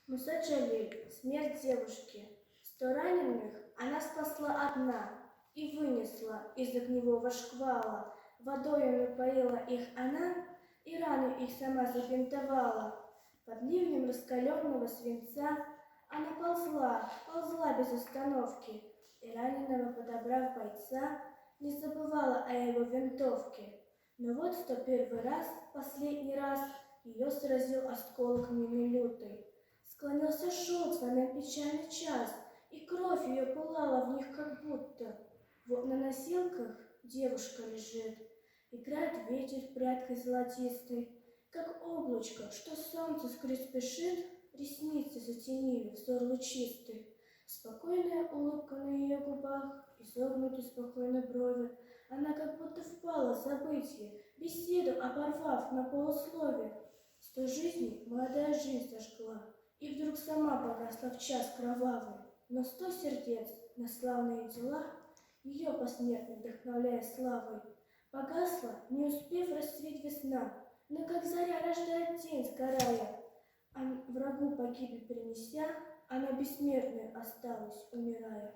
Муса Джалиль, смерть девушки. 100 раненых она спасла одна и вынесла из огневого шквала. Водою напоила их она, и раны их сама забинтовала. Под ливнем раскаленного свинца она ползла без остановки, и раненого, подобрав бойца, не забывала о его винтовке. Но вот 101 раз, последний раз, ее сразил осколок мины лютой. Склонился шелк, сломя печальный час, и кровь ее пылала в них как будто. Вот на носилках девушка лежит, играет ветер прядкой золотистой, как облачко, что солнце скрыть спешит, ресницы затенили взор лучистый. Спокойная улыбка на ее губах, изогнуты спокойно брови, она как будто впала в забытье, беседу оборвав на полуслове. 100 жизней молодая жизнь зажгла, и вдруг сама погасла в час кровавый. Но 100 сердец на славные дела, ее посмертно вдохновляя славой, погасла, не успев расцветь весна, но как заря рождает день, сгорая. А врагу погибель принеся, она бессмертной осталась, умирая.